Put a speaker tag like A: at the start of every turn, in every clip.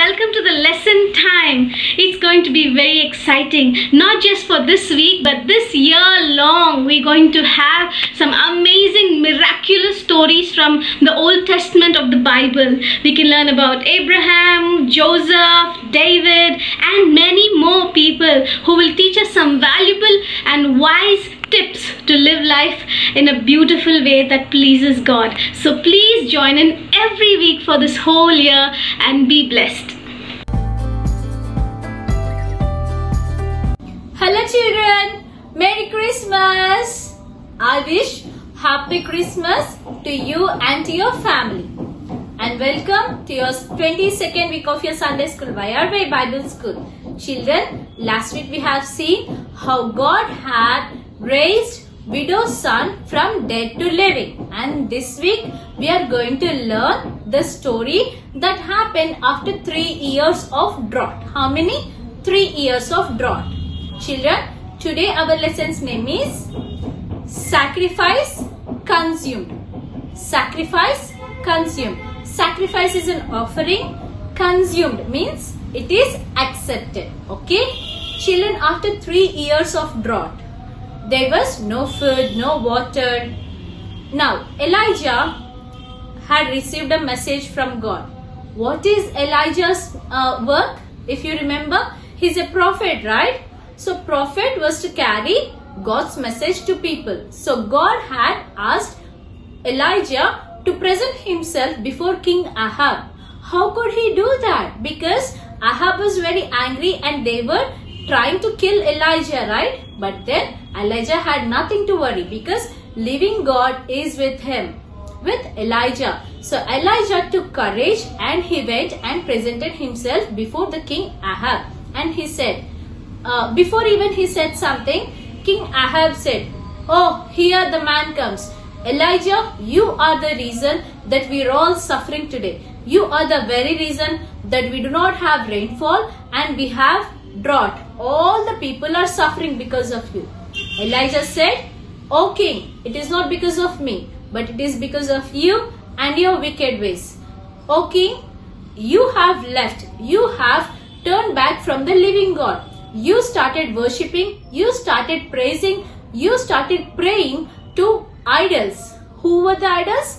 A: welcome to the lesson time. It's going to be very exciting, not just for this week, but this year long. We're going to have some amazing, miraculous stories from the Old Testament of the Bible. We can learn about Abraham, Joseph, David, and many more people who will teach us some valuable and wise tips to live life in a beautiful way that pleases God. So please join in every week for this whole year and be blessed.
B: Hello children, Merry Christmas. I wish Happy Christmas to you and to your family. And welcome to your 22nd week of your Sunday School by our Bible School. Children, last week we have seen how God had raised widow's son from dead to living, and this week we are going to learn the story that happened after 3 years of drought. How many? 3 years of drought. Children, today our lesson's name is Sacrifice Consumed. Sacrifice consumed. Sacrifice is an offering. Consumed means it is accepted. Okay? Children, after 3 years of drought, there was no food, no water. Now, Elijah had received a message from God. What is Elijah's work? If you remember, he's a prophet, right? So, prophet was to carry God's message to people. So, God had asked Elijah to present himself before King Ahab. How could he do that? Because Ahab was very angry and they were trying to kill Elijah, right? But then Elijah had nothing to worry because living God is with him, with Elijah. So Elijah took courage and he went and presented himself before the King Ahab. And he said, before even he said something, King Ahab said, "Oh, here the man comes. Elijah, you are the reason that we are all suffering today. You are the very reason that we do not have rainfall and we have drought. All the people are suffering because of you." Elijah said, "O king, it is not because of me, but it is because of you and your wicked ways. O king, you have left, you have turned back from the living God. You started worshipping, you started praising, you started praying to idols." Who were the idols?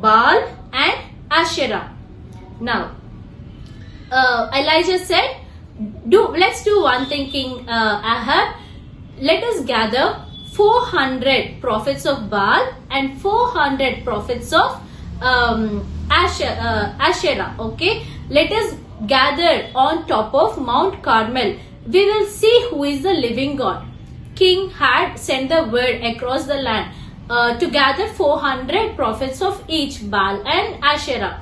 B: Baal and Asherah. Now, Elijah said, let's do one thing, King Ahab. Let us gather 400 prophets of Baal and 400 prophets of Asherah. Okay, let us gather on top of Mount Carmel. We will see who is the living God. King had sent the word across the land to gather 400 prophets of each Baal and Asherah.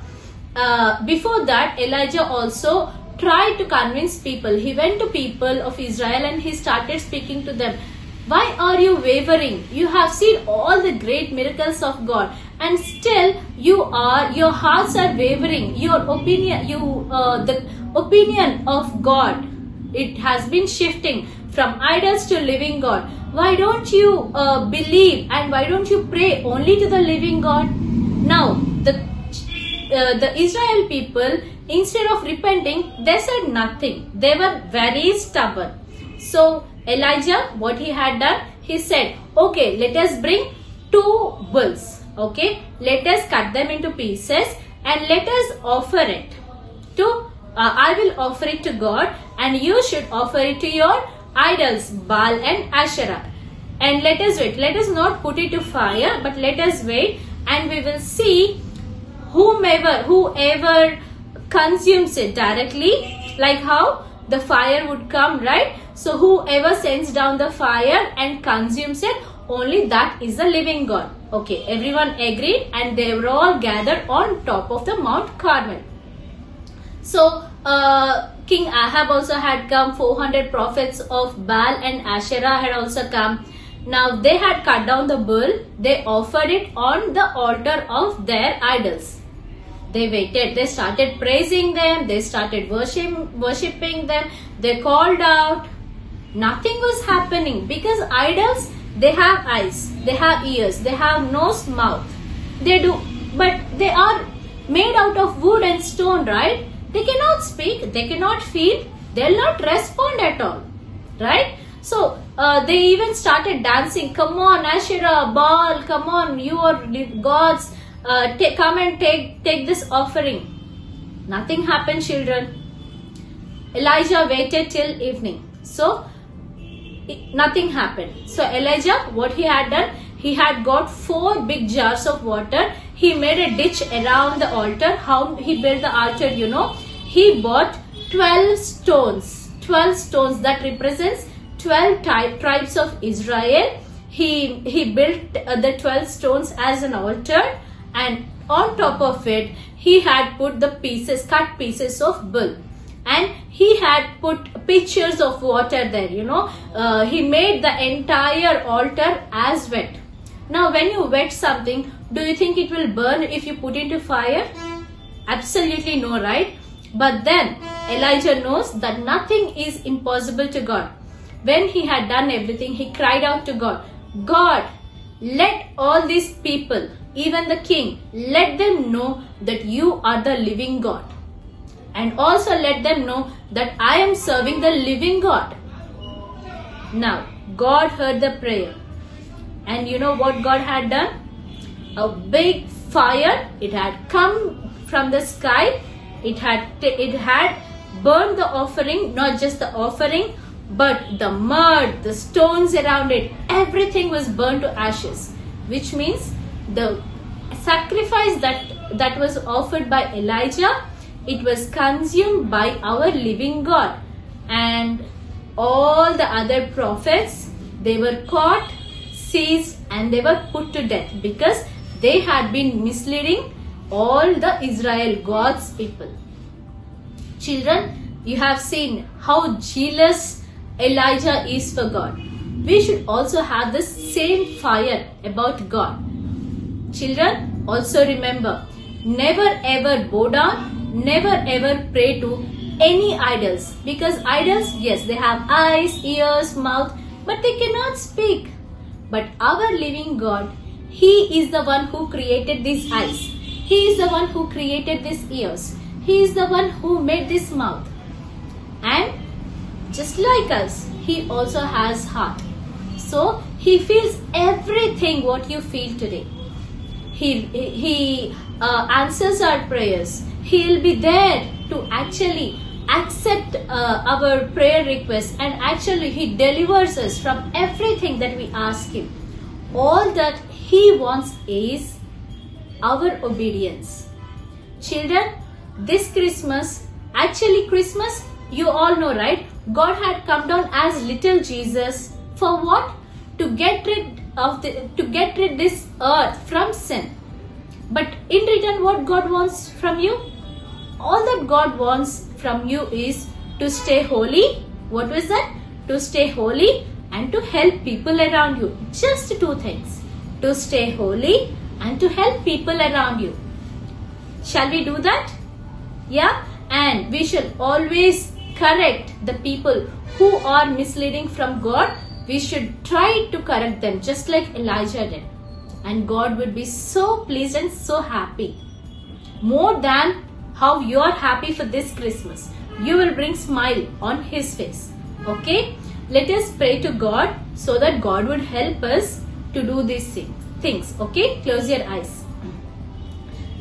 B: Before that, Elijah also tried to convince people. He went to people of Israel and he started speaking to them. Why are you wavering? You have seen all the great miracles of God and still your hearts are wavering. Your opinion, the opinion of God, it has been shifting from idols to living God. Why don't you believe and why don't you pray only to the living God? Now, the Israel people, instead of repenting, they said nothing. They were very stubborn. So Elijah, what he had done, he said, okay, let us bring 2 bulls. Okay, let us cut them into pieces and let us offer it to, I will offer it to God and you should offer it to your idols, Baal and Asherah. And let us wait. Let us not put it to fire, but let us wait and we will see whoever consumes it directly, like how the fire would come, right? So whoever sends down the fire and consumes it, only that is the living God. Okay, everyone agreed and they were all gathered on top of the Mount Carmel. So King Ahab also had come, 400 prophets of Baal and Asherah had also come. Now they had cut down the bull, they offered it on the altar of their idols. They waited, they started praising them, they started worshipping them, they called out. Nothing was happening because idols, they have eyes, they have ears, they have nose, mouth. They do, but they are made out of wood and stone, right? They cannot speak, they cannot feel, they'll not respond at all, right? So they even started dancing. Come on, Asherah, Baal, come on, you are gods, come and take this offering. Nothing happened, children. Elijah waited till evening. So nothing happened. So Elijah, what he had done, he had got 4 big jars of water. He made a ditch around the altar. How he built the altar, you know? He bought 12 stones. 12 stones that represents 12 tribes of Israel. He built the 12 stones as an altar, and on top of it he had put the cut pieces of bull, and he had put pitchers of water there, you know. He made the entire altar as wet. Now when you wet something, do you think it will burn if you put into fire? Absolutely no, right? But then Elijah knows that nothing is impossible to God. When he had done everything, he cried out to God, God, let all these people, even the king, let them know that you are the living God. And also let them know that I am serving the living God. Now, God heard the prayer. And you know what God had done? A big fire, it had come from the sky. It had burned the offering, not just the offering, but the mud, the stones around it, everything was burned to ashes. Which means the sacrifice that was offered by Elijah, it was consumed by our living God. And all the other prophets, they were caught, seized, and they were put to death because they had been misleading all the Israel, God's people. Children, you have seen how jealous Elijah is for God. We should also have the same fire about God. Children, also remember, never ever bow down, never ever pray to any idols, because idols, yes, they have eyes, ears, mouth, but they cannot speak. But our living God, He is the one who created these eyes. He is the one who created these ears. He is the one who made this mouth. And just like us, He also has heart. So He feels everything what you feel today. He answers our prayers. He will be there to actually accept our prayer request, and actually He delivers us from everything that we ask Him. All that He wants is our obedience. Children, this Christmas, you all know, right? God had come down as little Jesus for what? To get rid this earth from sin. But in return, what God wants from you? All that God wants from you is to stay holy. What was that? To stay holy and to help people around you. Just 2 things. To stay holy and to help people around you. Shall we do that? Yeah? And we should always correct the people who are misleading from God. We should try to correct them just like Elijah did. And God would be so pleased and so happy. More than how you are happy for this Christmas. You will bring smile on His face. Okay? Let us pray to God so that God would help us to do these things. Okay? Close your eyes.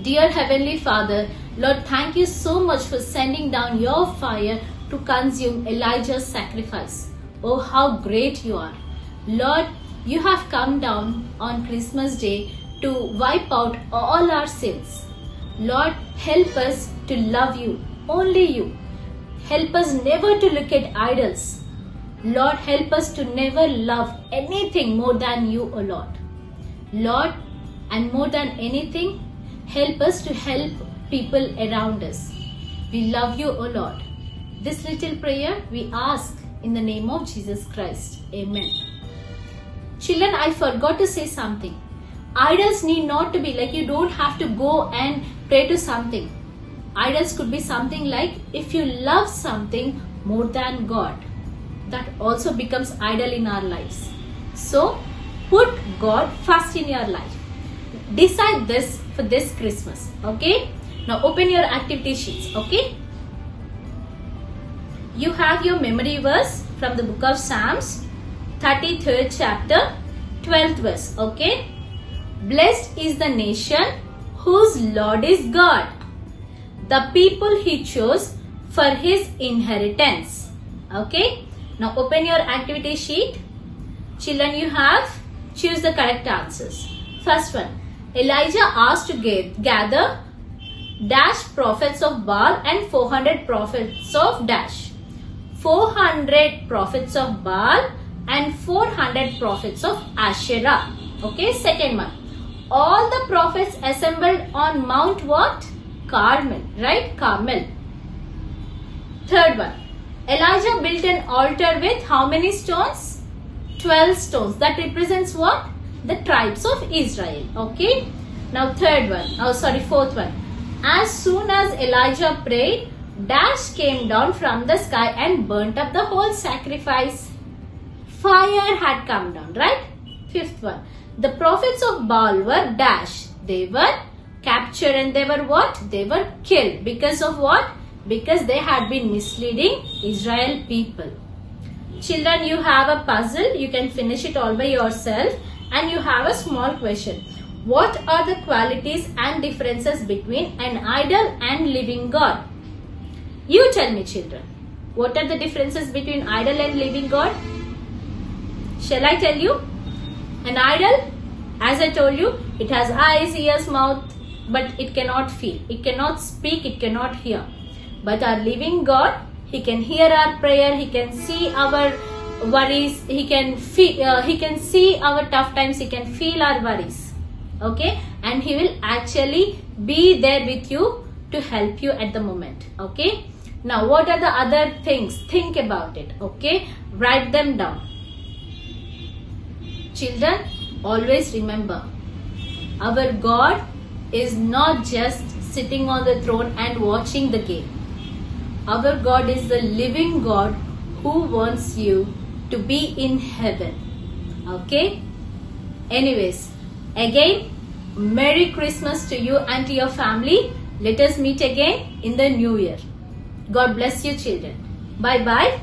B: Dear Heavenly Father, Lord, thank you so much for sending down your fire to consume Elijah's sacrifice. Oh, how great you are. Lord, you have come down on Christmas Day to wipe out all our sins. Lord, help us to love you, only you. Help us never to look at idols. Lord, help us to never love anything more than you, O Lord. Lord, and more than anything, help us to help people around us. We love you, O Lord. This little prayer we ask in the name of Jesus Christ. Amen. Children, I forgot to say something. Idols need not to be like, you don't have to go and pray to something. Idols could be something like, if you love something more than God, that also becomes idol in our lives. So, put God first in your life. Decide this for this Christmas. Okay? Now open your activity sheets. Okay? you have your memory verse from the book of Psalms, 33rd chapter, 12th verse. Okay. Blessed is the nation whose Lord is God, the people he chose for his inheritance. Okay. Now open your activity sheet. Children, you have choose the correct answers. First one, Elijah asked to gather dash prophets of Baal and 400 prophets of dash. 400 prophets of Baal and 400 prophets of Asherah. Okay, second one. All the prophets assembled on Mount what? Carmel, right? Carmel. Third one. Elijah built an altar with how many stones? 12 stones. That represents what? The tribes of Israel. Okay. Now fourth one. As soon as Elijah prayed, dash came down from the sky and burnt up the whole sacrifice. Fire had come down, right? Fifth one. The prophets of Baal were dash. They were captured and they were what? They were killed. Because of what? Because they had been misleading Israel people. Children, you have a puzzle. You can finish it all by yourself. And you have a small question. What are the qualities and differences between an idol and living God? You tell me, children. What are the differences between idol and living God? Shall I tell you? An idol, as I told you, it has eyes, ears, mouth, but it cannot feel. It cannot speak. It cannot hear. But our living God, he can hear our prayer. He can see our worries. He can see our tough times. He can feel our worries. Okay, and he will actually be there with you to help you at the moment. Okay. Now, what are the other things? Think about it. Okay, write them down. Children, always remember, our God is not just sitting on the throne and watching the game. Our God is the living God who wants you to be in heaven. Okay? Anyways, again, Merry Christmas to you and to your family. Let us meet again in the new year. God bless you, children. Bye-bye.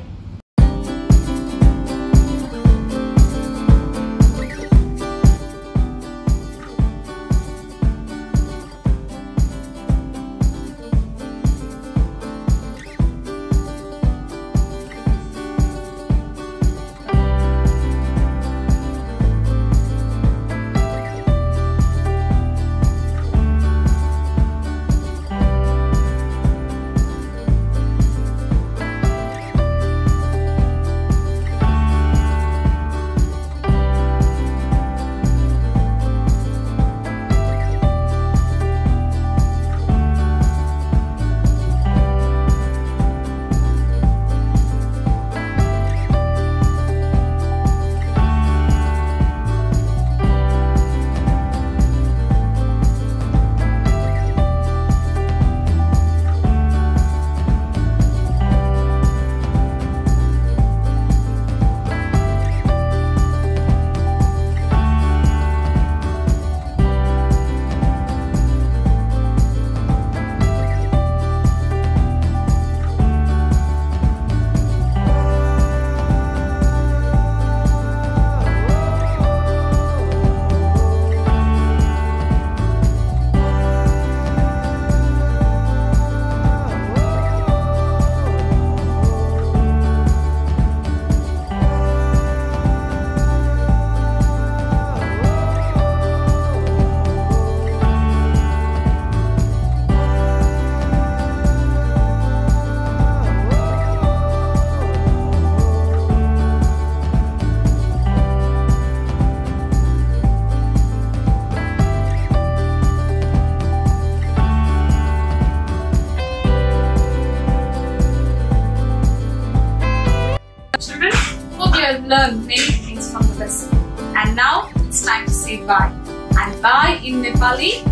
C: Learn many things from the lesson. And now it's time to say bye. And bye in Nepali,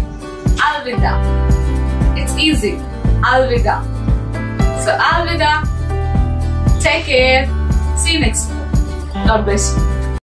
C: Alvida. It's easy. Alvida. So Alvida. Take care. See you next time. God bless you.